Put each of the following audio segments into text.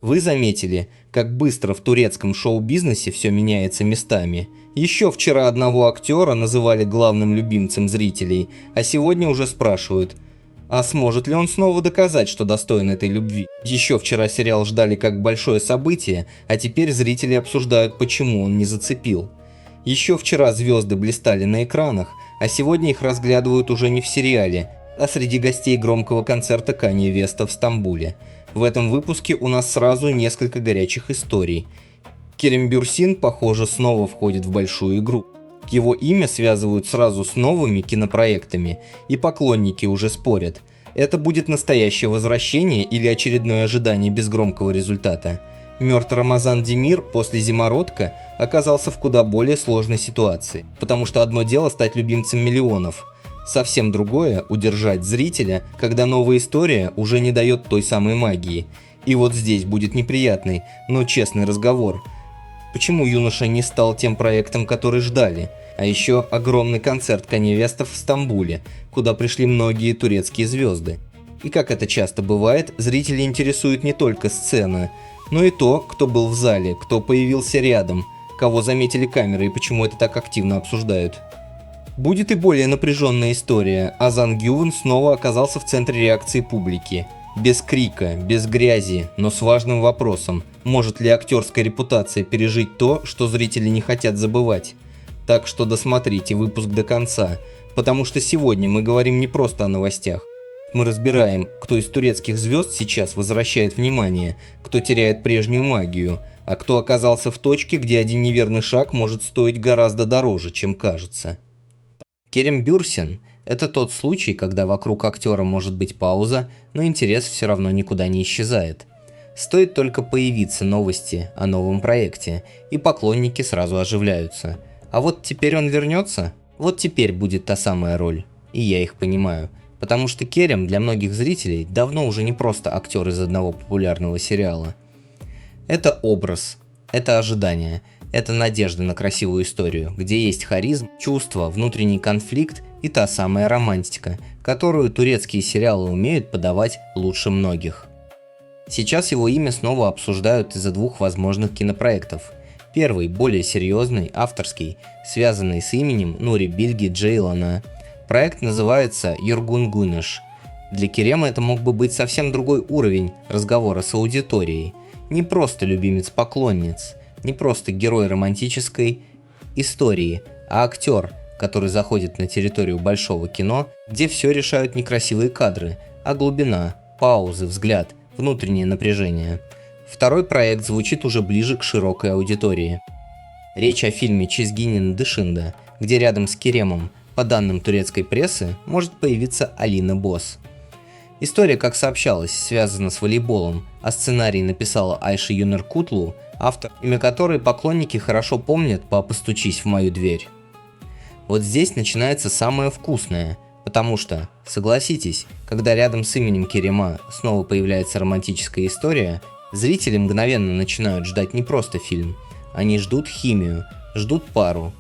Вы заметили, как быстро в турецком шоу-бизнесе все меняется местами? Еще вчера одного актера называли главным любимцем зрителей, а сегодня уже спрашивают, а сможет ли он снова доказать, что достоин этой любви? Еще вчера сериал ждали как большое событие, а теперь зрители обсуждают, почему он не зацепил. Еще вчера звезды блистали на экранах, а сегодня их разглядывают уже не в сериале, а среди гостей громкого концерта Канье Веста в Стамбуле. В этом выпуске у нас сразу несколько горячих историй. Керем Бюрсин, похоже, снова входит в большую игру. Его имя связывают сразу с новыми кинопроектами, и поклонники уже спорят, это будет настоящее возвращение или очередное ожидание без громкого результата. Мертв Рамазан Демир после «Зимородка» оказался в куда более сложной ситуации, потому что одно дело стать любимцем миллионов, совсем другое – удержать зрителя, когда новая история уже не дает той самой магии. И вот здесь будет неприятный, но честный разговор. Почему юноша не стал тем проектом, который ждали? А еще огромный концерт Канье Веста в Стамбуле, куда пришли многие турецкие звезды. И как это часто бывает, зрителей интересует не только сцена, но и то, кто был в зале, кто появился рядом, кого заметили камеры и почему это так активно обсуждают. Будет и более напряженная история. Озан Гювен снова оказался в центре реакции публики. Без крика, без грязи, но с важным вопросом, может ли актерская репутация пережить то, что зрители не хотят забывать. Так что досмотрите выпуск до конца, потому что сегодня мы говорим не просто о новостях. Мы разбираем, кто из турецких звезд сейчас возвращает внимание, кто теряет прежнюю магию, а кто оказался в точке, где один неверный шаг может стоить гораздо дороже, чем кажется. Керем Бюрсин – это тот случай, когда вокруг актера может быть пауза, но интерес все равно никуда не исчезает. Стоит только появиться новости о новом проекте, и поклонники сразу оживляются. А вот теперь он вернется? Вот теперь будет та самая роль. И я их понимаю. Потому что Керем для многих зрителей давно уже не просто актер из одного популярного сериала. Это образ, это ожидание. Это надежда на красивую историю, где есть харизм, чувство, внутренний конфликт и та самая романтика, которую турецкие сериалы умеют подавать лучше многих. Сейчас его имя снова обсуждают из-за двух возможных кинопроектов. Первый, более серьезный, авторский, связанный с именем Нури Билги Джейлана. Проект называется «Юргун Гунеш». Для Керема это мог бы быть совсем другой уровень разговора с аудиторией. Не просто любимец-поклонниц. Не просто герой романтической истории, а актер, который заходит на территорию большого кино, где все решают не красивые кадры, а глубина, паузы, взгляд, внутреннее напряжение. Второй проект звучит уже ближе к широкой аудитории. Речь о фильме «Чизгинин Дышинда», где рядом с Керемом, по данным турецкой прессы, может появиться Алина Бос. История, как сообщалось, связана с волейболом, а сценарий написала Айша Юнер Кутлу, автор, имя которой поклонники хорошо помнят по «Постучись в мою дверь». Вот здесь начинается самое вкусное, потому что, согласитесь, когда рядом с именем Керема снова появляется романтическая история, зрители мгновенно начинают ждать не просто фильм, они ждут химию, ждут пару,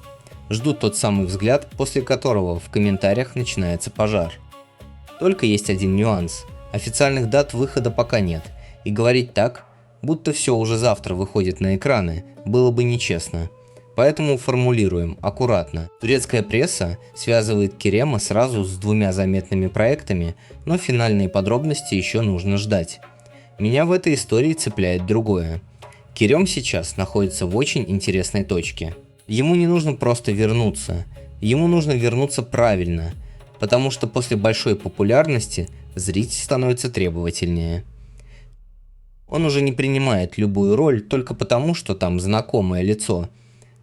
ждут тот самый взгляд, после которого в комментариях начинается пожар. Только есть один нюанс. Официальных дат выхода пока нет, и говорить так, будто все уже завтра выходит на экраны, было бы нечестно. Поэтому формулируем аккуратно. Турецкая пресса связывает Керема сразу с двумя заметными проектами, но финальные подробности еще нужно ждать. Меня в этой истории цепляет другое. Керем сейчас находится в очень интересной точке. Ему не нужно просто вернуться, ему нужно вернуться правильно, потому что после большой популярности зритель становится требовательнее. Он уже не принимает любую роль только потому, что там знакомое лицо.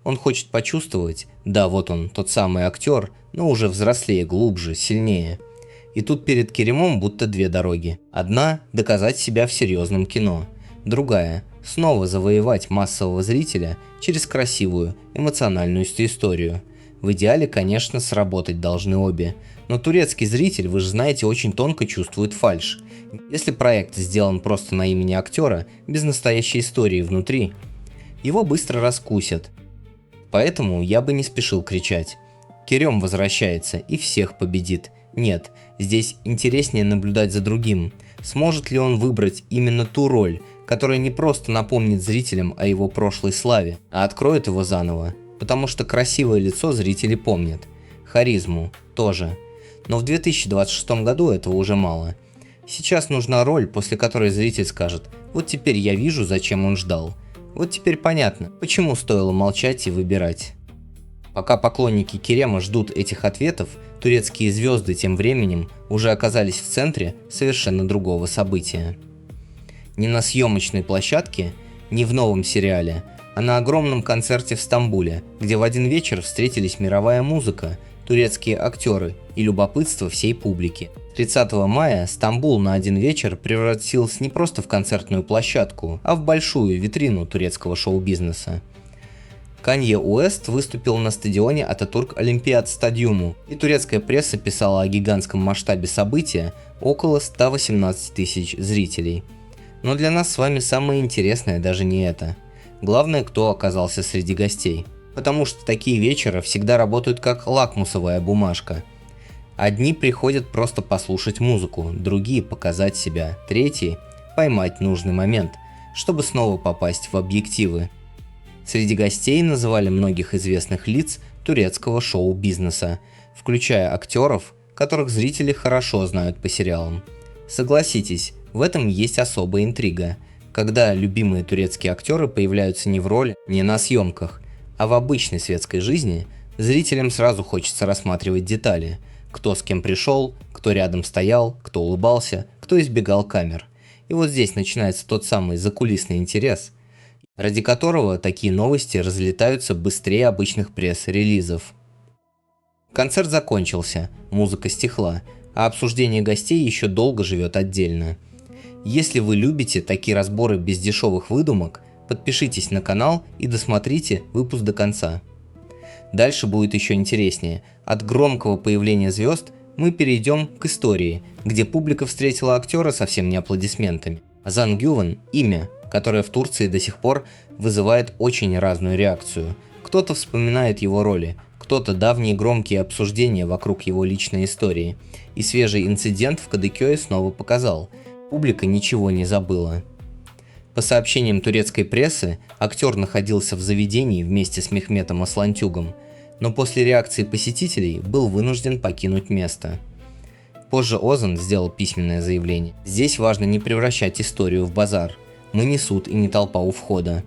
Он хочет почувствовать, да, вот он, тот самый актер, но уже взрослее, глубже, сильнее. И тут перед Керемом будто две дороги. Одна – доказать себя в серьезном кино. Другая – снова завоевать массового зрителя через красивую, эмоциональную историю. В идеале, конечно, сработать должны обе. Но турецкий зритель, вы же знаете, очень тонко чувствует фальшь. Если проект сделан просто на имени актера, без настоящей истории внутри, его быстро раскусят. Поэтому я бы не спешил кричать. Керем возвращается и всех победит. Нет, здесь интереснее наблюдать за другим. Сможет ли он выбрать именно ту роль, которое не просто напомнит зрителям о его прошлой славе, а откроет его заново, потому что красивое лицо зрители помнят, харизму тоже. Но в 2026 году этого уже мало. Сейчас нужна роль, после которой зритель скажет: вот теперь я вижу, зачем он ждал. Вот теперь понятно, почему стоило молчать и выбирать. Пока поклонники Керема ждут этих ответов, турецкие звезды тем временем уже оказались в центре совершенно другого события. Не на съемочной площадке, не в новом сериале, а на огромном концерте в Стамбуле, где в один вечер встретились мировая музыка, турецкие актеры и любопытство всей публики. 30 мая Стамбул на один вечер превратился не просто в концертную площадку, а в большую витрину турецкого шоу-бизнеса. Канье Уэст выступил на стадионе Ататурк Олимпиад Стадиуму, и турецкая пресса писала о гигантском масштабе события около 118 тысяч зрителей. Но для нас с вами самое интересное даже не это. Главное, кто оказался среди гостей. Потому что такие вечера всегда работают как лакмусовая бумажка. Одни приходят просто послушать музыку, другие показать себя, третьи поймать нужный момент, чтобы снова попасть в объективы. Среди гостей называли многих известных лиц турецкого шоу-бизнеса, включая актеров, которых зрители хорошо знают по сериалам. Согласитесь, в этом есть особая интрига, когда любимые турецкие актеры появляются не в роли, не на съемках, а в обычной светской жизни, зрителям сразу хочется рассматривать детали: кто с кем пришел, кто рядом стоял, кто улыбался, кто избегал камер. И вот здесь начинается тот самый закулисный интерес, ради которого такие новости разлетаются быстрее обычных пресс-релизов. Концерт закончился, музыка стихла, а обсуждение гостей еще долго живет отдельно. Если вы любите такие разборы без дешевых выдумок, подпишитесь на канал и досмотрите выпуск до конца. Дальше будет еще интереснее. От громкого появления звезд мы перейдем к истории, где публика встретила актера совсем не аплодисментами. Озан Гювен – имя, которое в Турции до сих пор вызывает очень разную реакцию. Кто-то вспоминает его роли, кто-то давние громкие обсуждения вокруг его личной истории. И свежий инцидент в Кадыкёе снова показал – публика ничего не забыла. По сообщениям турецкой прессы, актер находился в заведении вместе с Мехметом Аслантюгом, но после реакции посетителей был вынужден покинуть место. Позже Озан сделал письменное заявление. Здесь важно не превращать историю в базар. Мы не суд и не толпа у входа.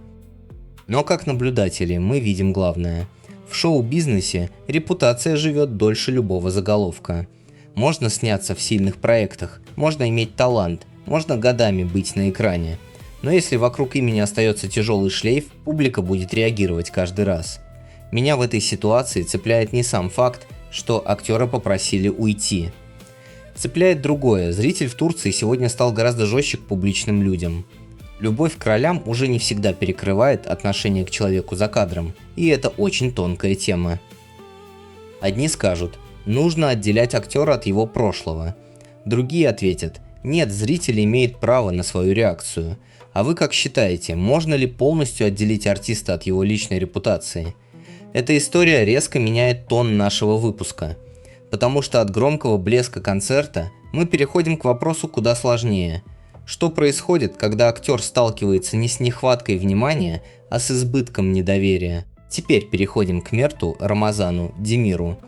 Но как наблюдатели мы видим главное. В шоу-бизнесе репутация живет дольше любого заголовка. Можно сняться в сильных проектах, можно иметь талант, можно годами быть на экране. Но если вокруг имени остается тяжелый шлейф, публика будет реагировать каждый раз. Меня в этой ситуации цепляет не сам факт, что актера попросили уйти. Цепляет другое: зритель в Турции сегодня стал гораздо жестче к публичным людям. Любовь к ролям уже не всегда перекрывает отношение к человеку за кадром, и это очень тонкая тема. Одни скажут: нужно отделять актера от его прошлого. Другие ответят: нет, зритель имеет право на свою реакцию. А вы как считаете, можно ли полностью отделить артиста от его личной репутации? Эта история резко меняет тон нашего выпуска, потому что от громкого блеска концерта мы переходим к вопросу куда сложнее. Что происходит, когда актер сталкивается не с нехваткой внимания, а с избытком недоверия? Теперь переходим к Мерту Рамазану Демиру.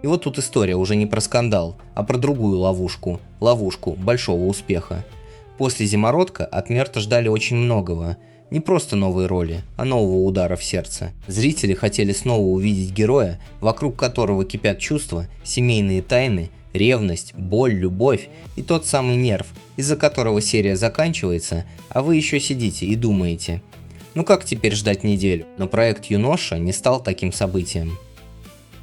И вот тут история уже не про скандал, а про другую ловушку большого успеха. После «Зимородка» от Мерта ждали очень многого. Не просто новые роли, а нового удара в сердце. Зрители хотели снова увидеть героя, вокруг которого кипят чувства, семейные тайны, ревность, боль, любовь и тот самый нерв, из-за которого серия заканчивается, а вы еще сидите и думаете: ну как теперь ждать неделю? Но проект «Юноша» не стал таким событием.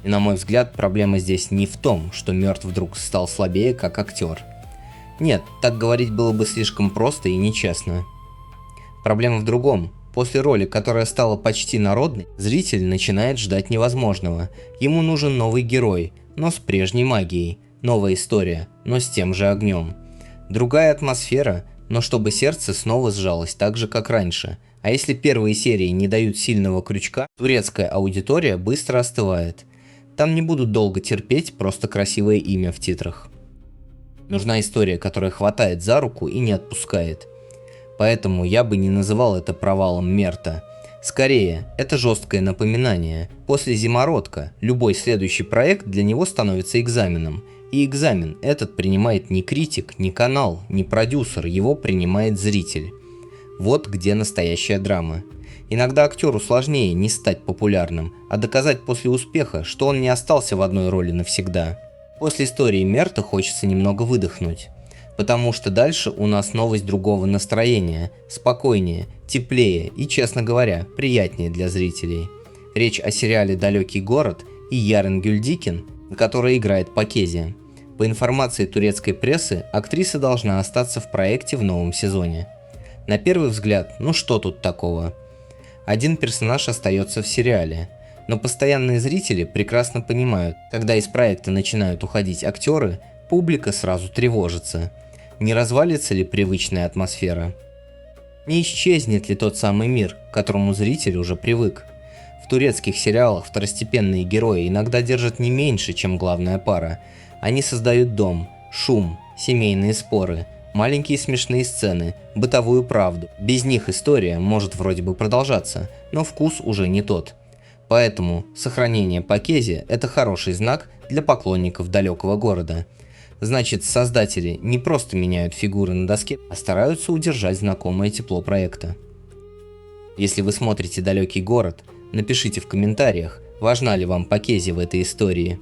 И на мой взгляд, проблема здесь не в том, что Мёрт вдруг стал слабее как актер. Нет, так говорить было бы слишком просто и нечестно. Проблема в другом. После роли, которая стала почти народной, зритель начинает ждать невозможного. Ему нужен новый герой, но с прежней магией. Новая история, но с тем же огнем. Другая атмосфера, но чтобы сердце снова сжалось так же, как раньше. А если первые серии не дают сильного крючка, турецкая аудитория быстро остывает. Там не будут долго терпеть просто красивое имя в титрах. Нужна история, которая хватает за руку и не отпускает. Поэтому я бы не называл это провалом Мерта. Скорее, это жесткое напоминание. После «Зимородка» любой следующий проект для него становится экзаменом. И экзамен этот принимает не критик, не канал, не продюсер, его принимает зритель. Вот где настоящая драма. Иногда актеру сложнее не стать популярным, а доказать после успеха, что он не остался в одной роли навсегда. После истории Мерта хочется немного выдохнуть. Потому что дальше у нас новость другого настроения, спокойнее, теплее и, честно говоря, приятнее для зрителей. Речь о сериале «Далекий город» и Ярен Гюльдикен, которая играет Пакези. По информации турецкой прессы, актриса должна остаться в проекте в новом сезоне. На первый взгляд, ну что тут такого? Один персонаж остается в сериале, но постоянные зрители прекрасно понимают, когда из проекта начинают уходить актеры, публика сразу тревожится. Не развалится ли привычная атмосфера? Не исчезнет ли тот самый мир, к которому зритель уже привык? В турецких сериалах второстепенные герои иногда держат не меньше, чем главная пара. Они создают дом, шум, семейные споры, маленькие смешные сцены, бытовую правду. Без них история может вроде бы продолжаться, но вкус уже не тот. Поэтому сохранение Пакези – это хороший знак для поклонников «Далекого города». Значит, создатели не просто меняют фигуры на доске, а стараются удержать знакомое тепло проекта. Если вы смотрите «Далекий город», напишите в комментариях, важна ли вам Пакези в этой истории.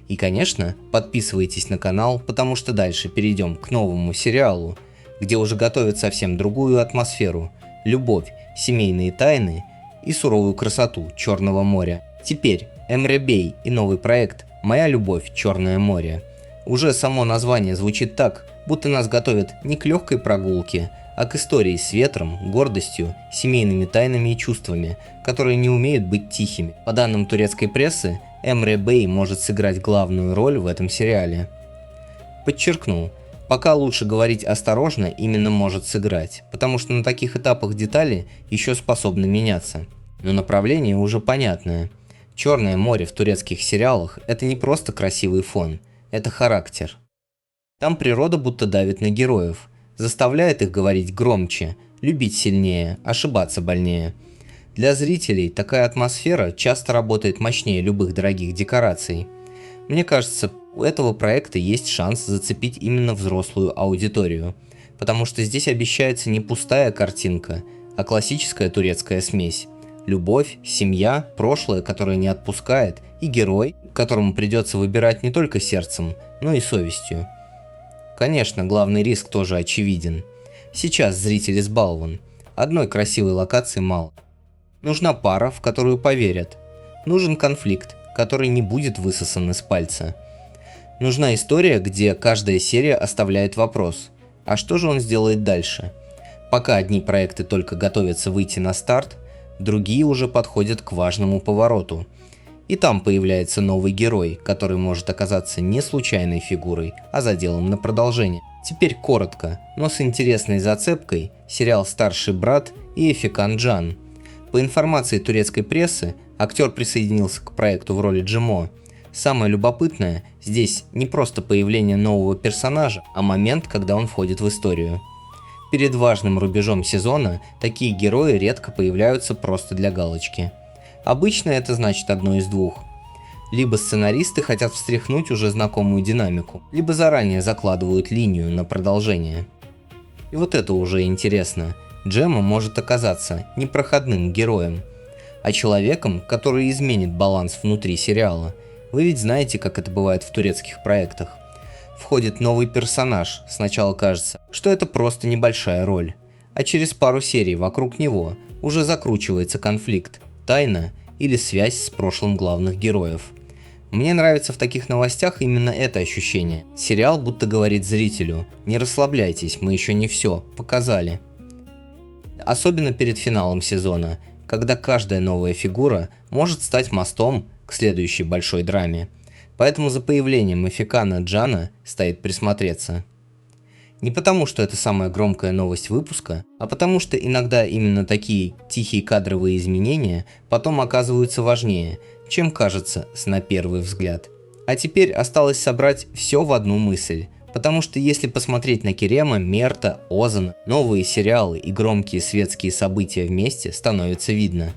И, конечно, подписывайтесь на канал, потому что дальше перейдем к новому сериалу, где уже готовят совсем другую атмосферу, любовь, семейные тайны и суровую красоту Черного моря. Теперь Эмре Бей и новый проект «Моя любовь. Черное море». Уже само название звучит так, будто нас готовят не к легкой прогулке, а к истории с ветром, гордостью, семейными тайнами и чувствами, которые не умеют быть тихими. По данным турецкой прессы, Эмре Бей может сыграть главную роль в этом сериале. Подчеркну, пока лучше говорить осторожно именно может сыграть, потому что на таких этапах детали еще способны меняться. Но направление уже понятное. Черное море в турецких сериалах – это не просто красивый фон. Это характер. Там природа будто давит на героев, заставляет их говорить громче, любить сильнее, ошибаться больнее. Для зрителей такая атмосфера часто работает мощнее любых дорогих декораций. Мне кажется, у этого проекта есть шанс зацепить именно взрослую аудиторию, потому что здесь обещается не пустая картинка, а классическая турецкая смесь. Любовь, семья, прошлое, которое не отпускает, и герой, которому придется выбирать не только сердцем, но и совестью. Конечно, главный риск тоже очевиден. Сейчас зритель избалован. Одной красивой локации мало. Нужна пара, в которую поверят. Нужен конфликт, который не будет высосан из пальца. Нужна история, где каждая серия оставляет вопрос. А что же он сделает дальше? Пока одни проекты только готовятся выйти на старт, другие уже подходят к важному повороту. И там появляется новый герой, который может оказаться не случайной фигурой, а заделом на продолжение. Теперь коротко, но с интересной зацепкой, сериал «Старший брат» и Эфекан Джан. По информации турецкой прессы, актер присоединился к проекту в роли Джимо. Самое любопытное здесь не просто появление нового персонажа, а момент, когда он входит в историю. Перед важным рубежом сезона такие герои редко появляются просто для галочки. Обычно это значит одно из двух. Либо сценаристы хотят встряхнуть уже знакомую динамику, либо заранее закладывают линию на продолжение. И вот это уже интересно. Джема может оказаться не проходным героем, а человеком, который изменит баланс внутри сериала. Вы ведь знаете, как это бывает в турецких проектах. Входит новый персонаж, сначала кажется, что это просто небольшая роль, а через пару серий вокруг него уже закручивается конфликт, тайна или связь с прошлым главных героев. Мне нравится в таких новостях именно это ощущение. Сериал будто говорит зрителю: не расслабляйтесь, мы еще не все показали. Особенно перед финалом сезона, когда каждая новая фигура может стать мостом к следующей большой драме. Поэтому за появлением Эфекана Джана стоит присмотреться. Не потому, что это самая громкая новость выпуска, а потому что иногда именно такие тихие кадровые изменения потом оказываются важнее, чем кажется на первый взгляд. А теперь осталось собрать все в одну мысль, Потому что если посмотреть на Керема, Мерта, Озана, новые сериалы и громкие светские события вместе, становится видно.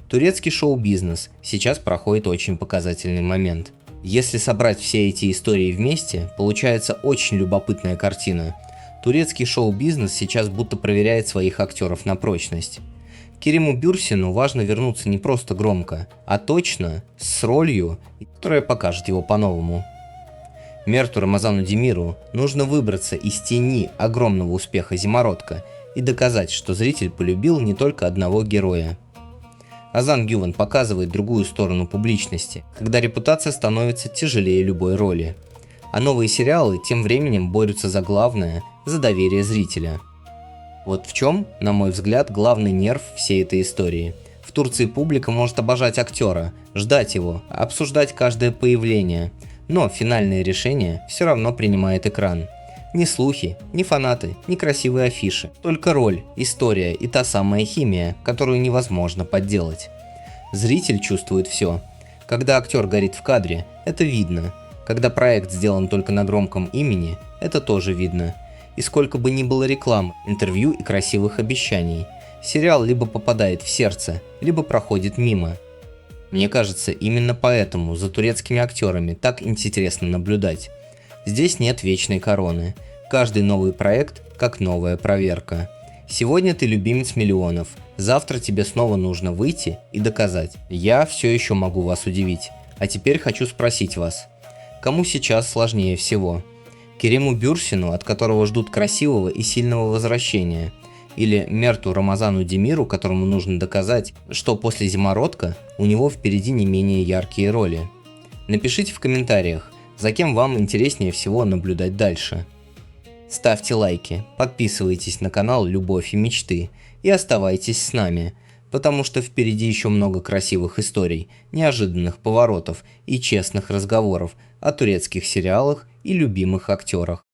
Турецкий шоу-бизнес сейчас проходит очень показательный момент. Если собрать все эти истории вместе, получается очень любопытная картина. Турецкий шоу-бизнес сейчас будто проверяет своих актеров на прочность. Керему Бюрсину важно вернуться не просто громко, а точно, с ролью, которая покажет его по-новому. Мерту Рамазану Демиру нужно выбраться из тени огромного успеха «Зимородка» и доказать, что зритель полюбил не только одного героя. Озан Гювен показывает другую сторону публичности, когда репутация становится тяжелее любой роли. А новые сериалы тем временем борются за главное, за доверие зрителя. Вот в чем, на мой взгляд, главный нерв всей этой истории. В Турции публика может обожать актера, ждать его, обсуждать каждое появление, но финальное решение все равно принимает экран. Ни слухи, ни фанаты, ни красивые афиши, только роль, история и та самая химия, которую невозможно подделать. Зритель чувствует все. Когда актер горит в кадре, это видно. Когда проект сделан только на громком имени, это тоже видно. И сколько бы ни было реклам, интервью и красивых обещаний, сериал либо попадает в сердце, либо проходит мимо. Мне кажется, именно поэтому за турецкими актерами так интересно наблюдать. Здесь нет вечной короны. Каждый новый проект как новая проверка. Сегодня ты любимец миллионов, завтра тебе снова нужно выйти и доказать: я все еще могу вас удивить. А теперь хочу спросить вас, кому сейчас сложнее всего? Керему Бюрсину, от которого ждут красивого и сильного возвращения, или Мерту Рамазану Демиру, которому нужно доказать, что после «Зимородка» у него впереди не менее яркие роли? Напишите в комментариях, за кем вам интереснее всего наблюдать дальше. Ставьте лайки, подписывайтесь на канал «Любовь и мечты» и оставайтесь с нами, потому что впереди еще много красивых историй, неожиданных поворотов и честных разговоров о турецких сериалах и любимых актерах.